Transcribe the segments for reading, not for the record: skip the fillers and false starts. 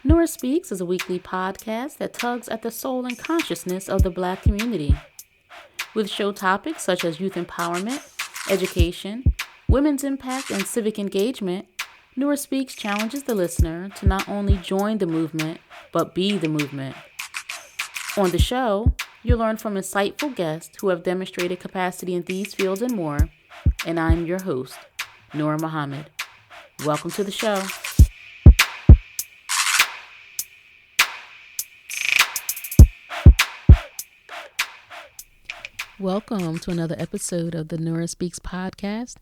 Nora Speaks is a weekly podcast that tugs at the soul and consciousness of the Black community. With show topics such as youth empowerment, education, women's impact, and civic engagement, Nora Speaks challenges the listener to not only join the movement, but be the movement. On the show, you'll learn from insightful guests who have demonstrated capacity in these fields and more, and I'm your host, Nora Muhammad. Welcome to the show. Welcome to another episode of the Nora Speaks podcast,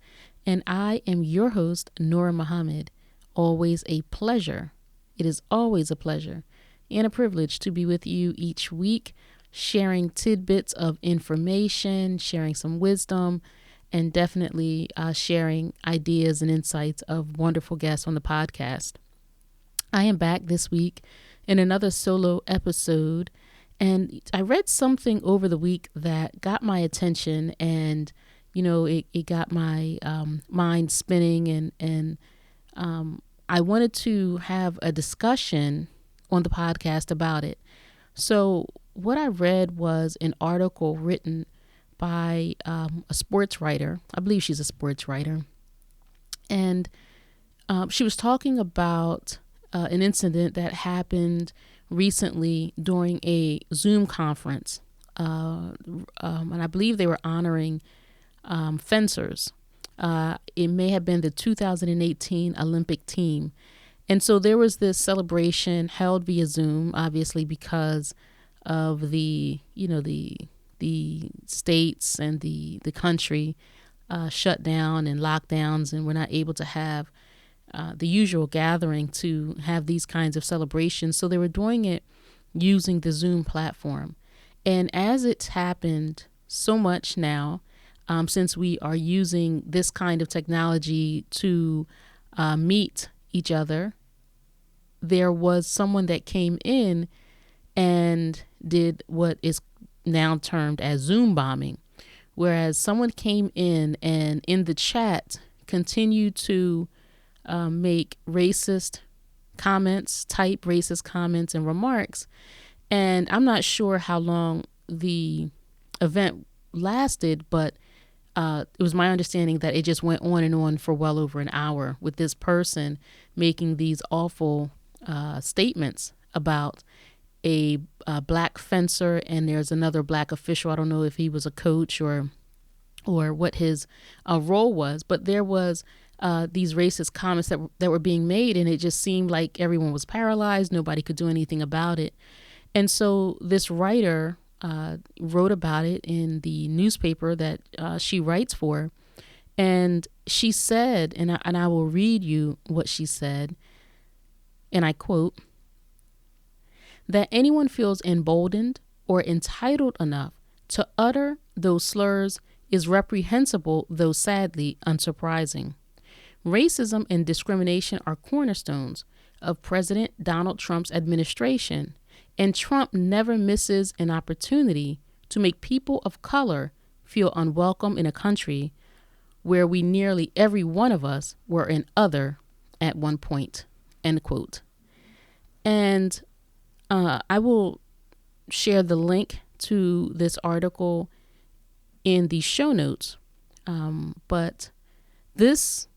and I am your host, Nora Muhammad. Always a pleasure. It is always a pleasure and a privilege to be with you each week, sharing tidbits of information, sharing some wisdom, and definitely sharing ideas and insights of wonderful guests on the podcast. I am back this week in another solo episode. And I read something over the week that got my attention, and it got my mind spinning, and I wanted to have a discussion on the podcast about it. So what I read was an article written by a sports writer. I believe she's a sports writer, and she was talking about an incident that happened recently during a Zoom conference, and I believe they were honoring fencers. It may have been the 2018 Olympic team. And so there was this celebration held via Zoom, obviously because of the states and the country shut down and lockdowns, and we're not able to have the usual gathering to have these kinds of celebrations. So they were doing it using the Zoom platform. And as it's happened so much now, since we are using this kind of technology to meet each other, there was someone that came in and did what is now termed as Zoom bombing, whereas someone came in and in the chat continued to make racist comments, type racist comments and remarks. And I'm not sure how long the event lasted, but it was my understanding that it just went on and on for well over an hour with this person making these awful statements about a black fencer, and there's another black official. I don't know if he was a coach or what his role was, but there was these racist comments that were being made, and it just seemed like everyone was paralyzed. Nobody could do anything about it. And so this writer wrote about it in the newspaper that she writes for. And she said, and I will read you what she said, and I quote, "That anyone feels emboldened or entitled enough to utter those slurs is reprehensible, though sadly unsurprising. Racism and discrimination are cornerstones of President Donald Trump's administration, and Trump never misses an opportunity to make people of color feel unwelcome in a country where we nearly every one of us were an other at one point," end quote. And I will share the link to this article in the show notes. But this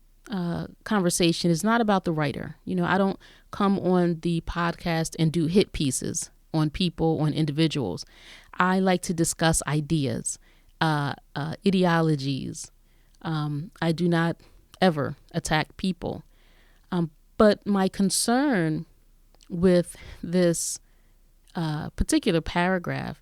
conversation is not about the writer. I don't come on the podcast and do hit pieces on people, on individuals. I like to discuss ideas, ideologies. I do not ever attack people. But my concern with this particular paragraph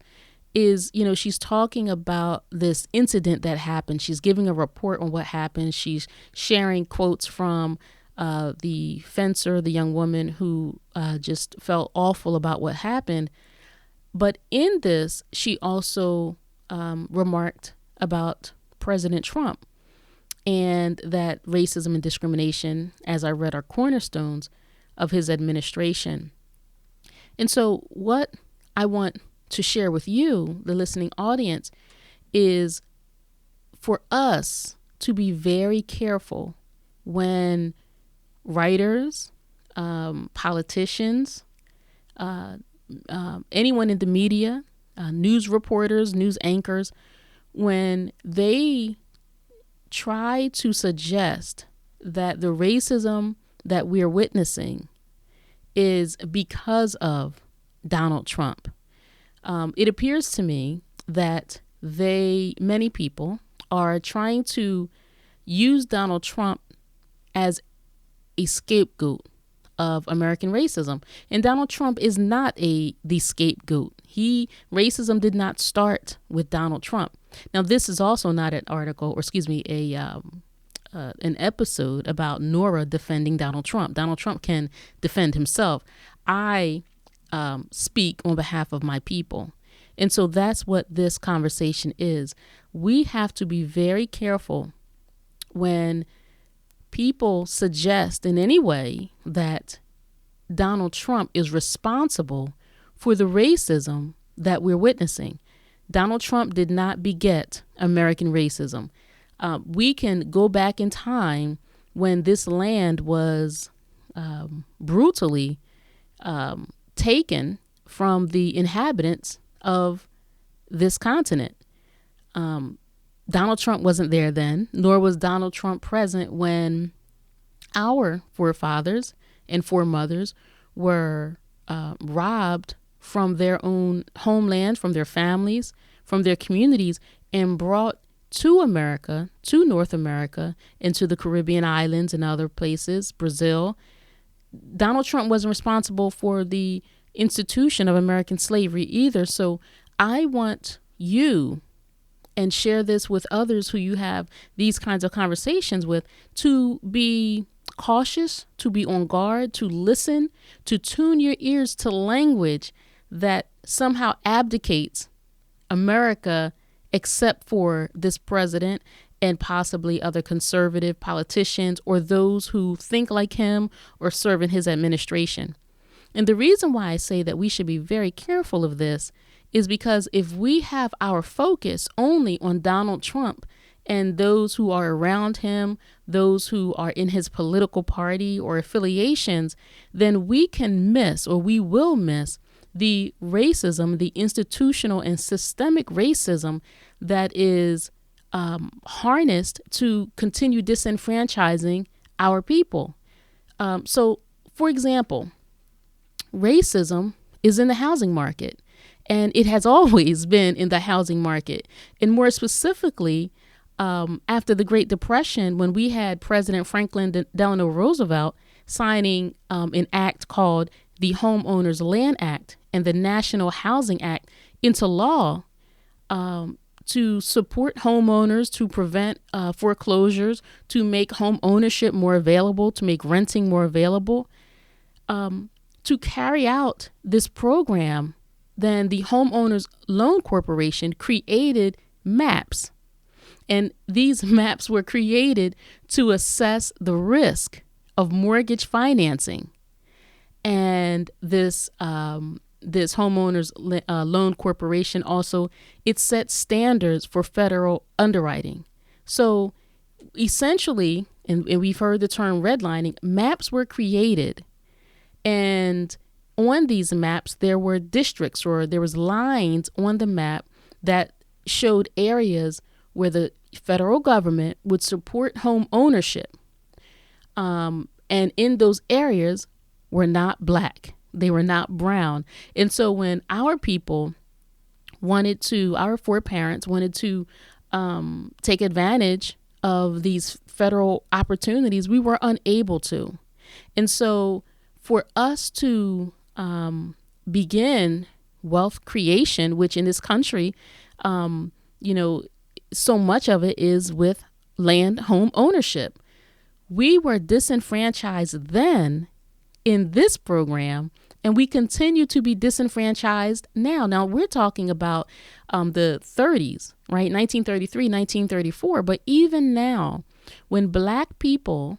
is, she's talking about this incident that happened. She's giving a report on what happened. She's sharing quotes from the fencer, the young woman who just felt awful about what happened. But in this, she also remarked about President Trump, and that racism and discrimination, as I read, are cornerstones of his administration. And so what I want to share with you, the listening audience, is for us to be very careful when writers, politicians, anyone in the media, news reporters, news anchors, when they try to suggest that the racism that we're witnessing is because of Donald Trump. It appears to me that many people are trying to use Donald Trump as a scapegoat of American racism. And Donald Trump is not the scapegoat. Racism did not start with Donald Trump. Now, this is also not an article, or excuse me, an episode about Nora defending Donald Trump. Donald Trump can defend himself. I speak on behalf of my people. And so that's what this conversation is. We have to be very careful when people suggest in any way that Donald Trump is responsible for the racism that we're witnessing. Donald Trump did not beget American racism. We can go back in time when this land was brutally taken from the inhabitants of this continent. Donald Trump wasn't there then, nor was Donald Trump present when our forefathers and foremothers were robbed from their own homeland, from their families, from their communities, and brought to America, to North America, into the Caribbean islands and other places, Brazil. Donald Trump wasn't responsible for the institution of American slavery either. So I want you, and share this with others who you have these kinds of conversations with, to be cautious, to be on guard, to listen, to tune your ears to language that somehow abdicates America, except for this president and possibly other conservative politicians or those who think like him or serve in his administration. And the reason why I say that we should be very careful of this is because if we have our focus only on Donald Trump and those who are around him, those who are in his political party or affiliations, then we can miss, or we will miss, the racism, the institutional and systemic racism that is harnessed to continue disenfranchising our people. So, for example, racism is in the housing market, and it has always been in the housing market. And more specifically, after the Great Depression, when we had President Franklin Delano Roosevelt signing an act called the Homeowners Land Act and the National Housing Act into law to support homeowners, to prevent foreclosures, to make home ownership more available, to make renting more available. To carry out this program, then the Homeowners Loan Corporation created maps. And these maps were created to assess the risk of mortgage financing. And this Homeowners Loan Corporation also, it set standards for federal underwriting. So essentially, and we've heard the term redlining, maps were created. And on these maps, there were districts, or there was lines on the map that showed areas where the federal government would support home ownership. And in those areas were not black. They were not brown. And so when our people our foreparents wanted to take advantage of these federal opportunities, we were unable to. And so for us to begin wealth creation, which in this country, so much of it is with land home ownership. We were disenfranchised then in this program, and we continue to be disenfranchised now. Now we're talking about the 30s, right? 1933, 1934. But even now, when black people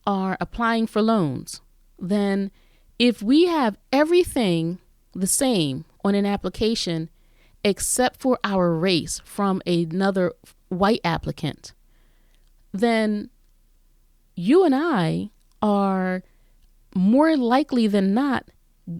are applying for loans, then if we have everything the same on an application except for our race from another white applicant, then you and I are more likely than not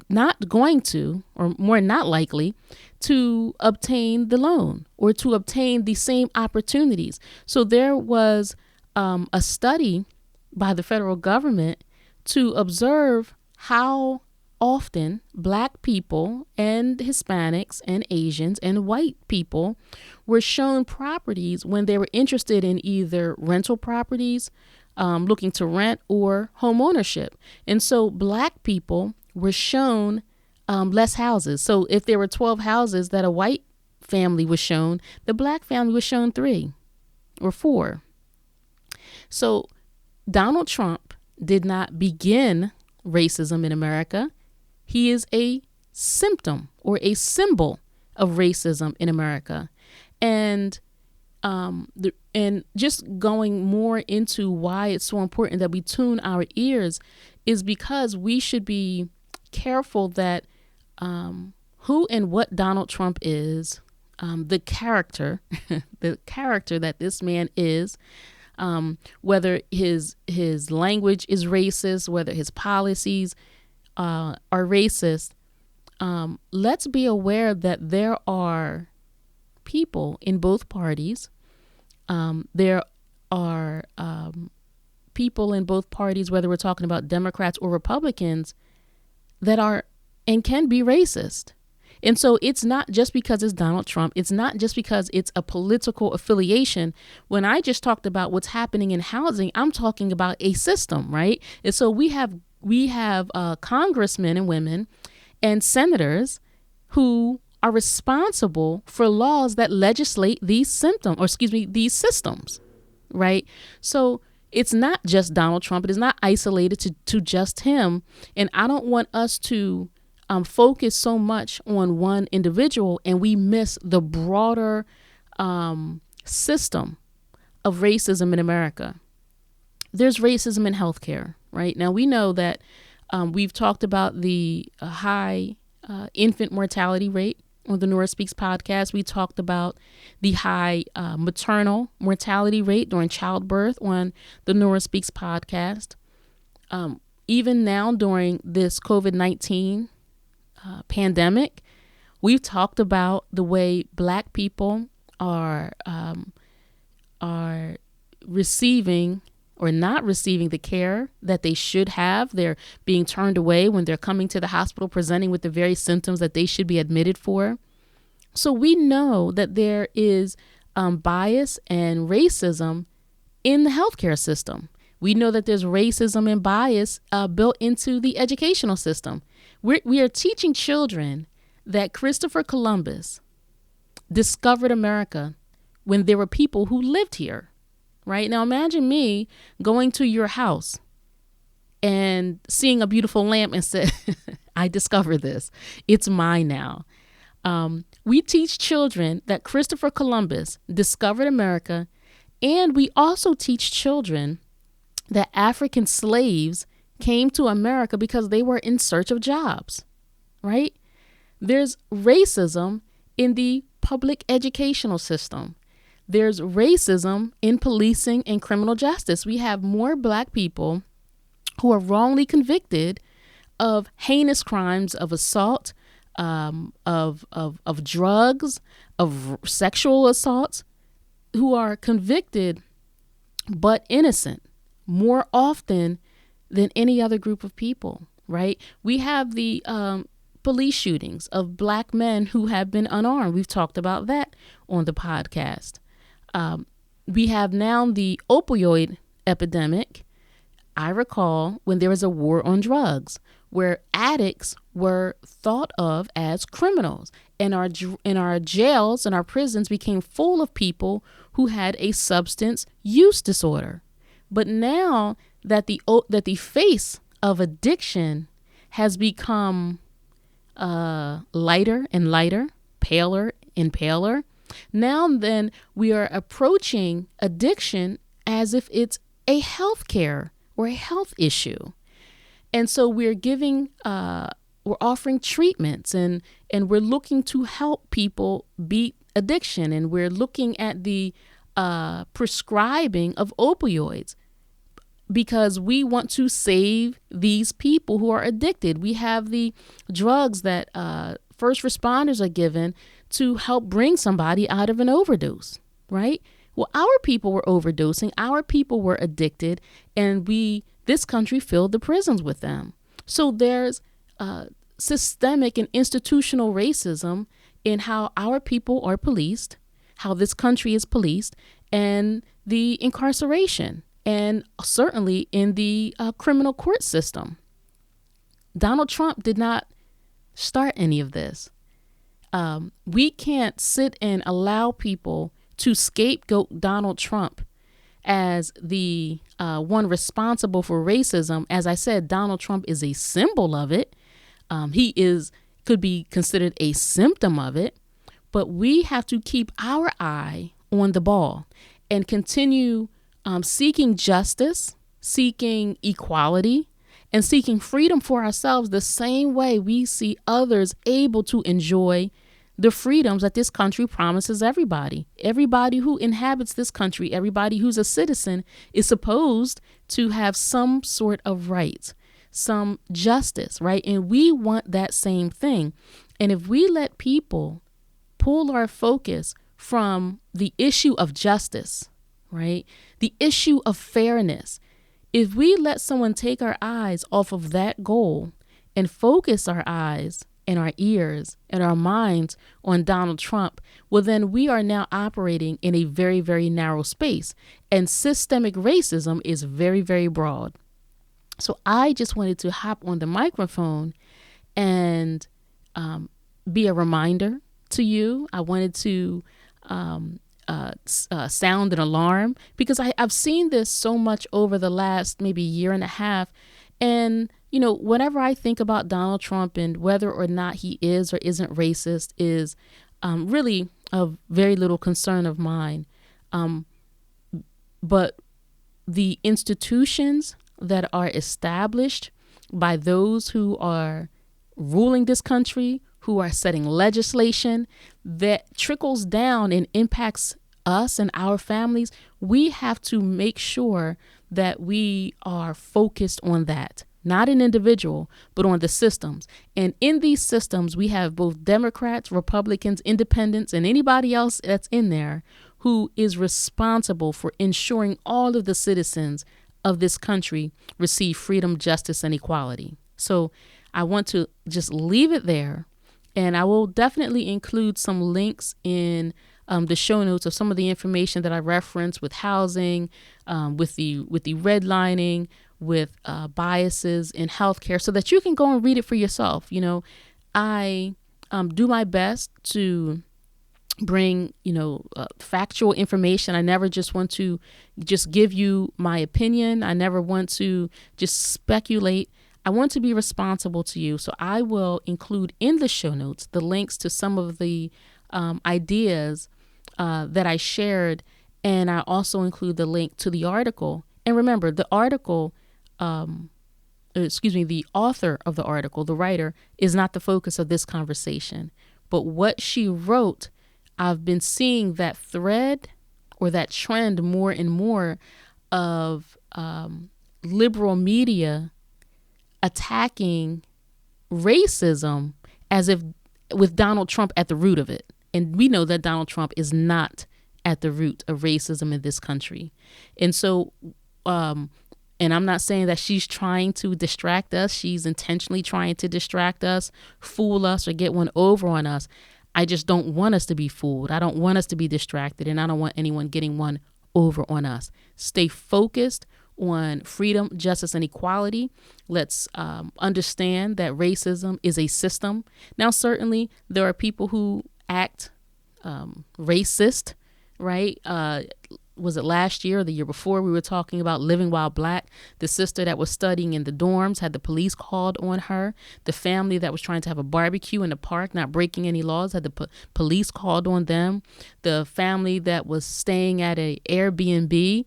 not going to, or more not likely, to obtain the loan or to obtain the same opportunities. So there was a study by the federal government to observe how often Black people and Hispanics and Asians and white people were shown properties when they were interested in either rental properties, looking to rent, or home ownership. And so Black people were shown less houses. So if there were 12 houses that a white family was shown, the Black family was shown 3 or 4. So Donald Trump did not begin racism in America. He is a symptom or a symbol of racism in America. And just going more into why it's so important that we tune our ears is because we should be careful that who and what Donald Trump is, the character, the character that this man is, whether his language is racist, whether his policies are racist. Let's be aware that there are people in both parties. There are people in both parties, whether we're talking about Democrats or Republicans, that are and can be racist. And so it's not just because it's Donald Trump. It's not just because it's a political affiliation. When I just talked about what's happening in housing, I'm talking about a system, right? And so we have congressmen and women and senators who are responsible for laws that legislate these systems, right? So it's not just Donald Trump. It is not isolated to just him. And I don't want us to focus so much on one individual and we miss the broader system of racism in America. There's racism in healthcare, right? Now, we know that we've talked about the high infant mortality rate on the Nora Speaks podcast. We talked about the high maternal mortality rate during childbirth on the Nora Speaks podcast. Even now during this COVID-19 pandemic, we've talked about the way Black people are receiving or not receiving the care that they should have. They're being turned away when they're coming to the hospital presenting with the very symptoms that they should be admitted for. So we know that there is bias and racism in the healthcare system. We know that there's racism and bias built into the educational system. We are teaching children that Christopher Columbus discovered America when there were people who lived here. Right now, imagine me going to your house and seeing a beautiful lamp and say, I discovered this. It's mine now. We teach children that Christopher Columbus discovered America. And we also teach children that African slaves came to America because they were in search of jobs. Right? There's racism in the public educational system. There's racism in policing and criminal justice. We have more Black people who are wrongly convicted of heinous crimes of assault, of drugs, of sexual assaults, who are convicted but innocent more often than any other group of people, right? We have the police shootings of Black men who have been unarmed. We've talked about that on the podcast. We have now the opioid epidemic. I recall when there was a war on drugs where addicts were thought of as criminals, and our jails and our prisons became full of people who had a substance use disorder. But now that the face of addiction has become lighter and lighter, paler and paler, now then we are approaching addiction as if it's a health care or a health issue. And so we're offering treatments and we're looking to help people beat addiction. And we're looking at the prescribing of opioids. because we want to save these people who are addicted. We have the drugs that first responders are given to help bring somebody out of an overdose, right? Well, our people were overdosing, our people were addicted, and this country filled the prisons with them. So there's systemic and institutional racism in how our people are policed, how this country is policed, and the incarceration, and certainly in the criminal court system. Donald Trump did not start any of this. We can't sit and allow people to scapegoat Donald Trump as the one responsible for racism. As I said, Donald Trump is a symbol of it. Could be considered a symptom of it, but we have to keep our eye on the ball and continue seeking justice, seeking equality, and seeking freedom for ourselves the same way we see others able to enjoy the freedoms that this country promises everybody. Everybody who inhabits this country, everybody who's a citizen, is supposed to have some sort of rights, some justice, right? And we want that same thing. And if we let people pull our focus from the issue of justice, right, the issue of fairness, if we let someone take our eyes off of that goal and focus our eyes and our ears and our minds on Donald Trump, well, then we are now operating in a very, very narrow space. And systemic racism is very, very broad. So I just wanted to hop on the microphone and be a reminder to you. I wanted to sound an alarm, because I've seen this so much over the last maybe year and a half. And, whenever I think about Donald Trump and whether or not he is or isn't racist is really of very little concern of mine. But the institutions that are established by those who are ruling this country, who are setting legislation that trickles down and impacts us and our families, we have to make sure that we are focused on that. Not an individual, but on the systems. And in these systems, we have both Democrats, Republicans, independents, and anybody else that's in there who is responsible for ensuring all of the citizens of this country receive freedom, justice, and equality. So I want to just leave it there. And I will definitely include some links in the show notes of some of the information that I referenced with housing, with the redlining, with biases in healthcare, so that you can go and read it for yourself. I do my best to bring, factual information. I never just want to just give you my opinion. I never want to just speculate. I want to be responsible to you. So I will include in the show notes the links to some of the ideas that I shared. And I also include the link to the article. And remember, the article, the author of the article, the writer, is not the focus of this conversation. But what she wrote, I've been seeing that thread or that trend more and more of liberal media attacking racism as if with Donald Trump at the root of it. And we know that Donald Trump is not at the root of racism in this country. And so, and I'm not saying that she's trying to distract us. She's intentionally trying to distract us, fool us, or get one over on us. I just don't want us to be fooled. I don't want us to be distracted, and I don't want anyone getting one over on us. Stay focused on freedom, justice, and equality. Let's understand that racism is a system. Now, certainly there are people who act racist, right? Was it last year or the year before? We were talking about Living While Black. The sister that was studying in the dorms had the police called on her. The family that was trying to have a barbecue in the park, not breaking any laws, had the police called on them. The family that was staying at a Airbnb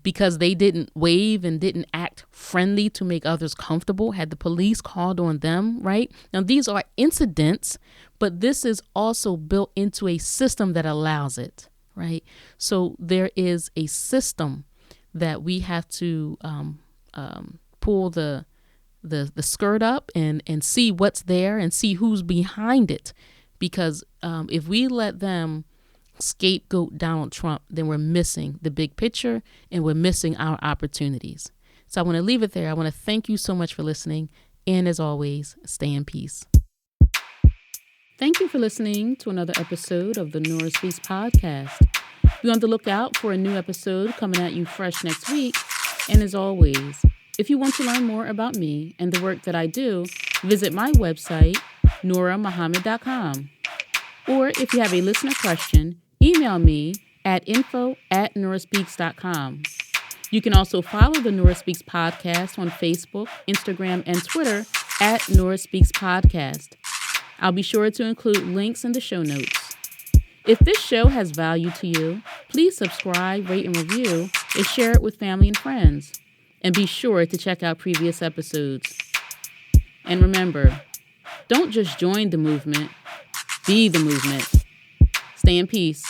because they didn't wave and didn't act friendly to make others comfortable, had the police called on them, right? Now, these are incidents, but this is also built into a system that allows it, right? So there is a system that we have to pull the skirt up and see what's there and see who's behind it. Because if we let them scapegoat Donald Trump, then we're missing the big picture and we're missing our opportunities. So I want to leave it there. I want to thank you so much for listening. And as always, stay in peace. Thank you for listening to another episode of the Nora Speaks podcast. Be on the lookout for a new episode coming at you fresh next week. And as always, if you want to learn more about me and the work that I do, visit my website, norahmuhammad.com. Or if you have a listener question, email me at info@norahspeaks.com. You can also follow the Nora Speaks podcast on Facebook, Instagram, and Twitter at Nora Speaks Podcast. I'll be sure to include links in the show notes. If this show has value to you, please subscribe, rate, and review, and share it with family and friends. And be sure to check out previous episodes. And remember, don't just join the movement, be the movement. Stay in peace.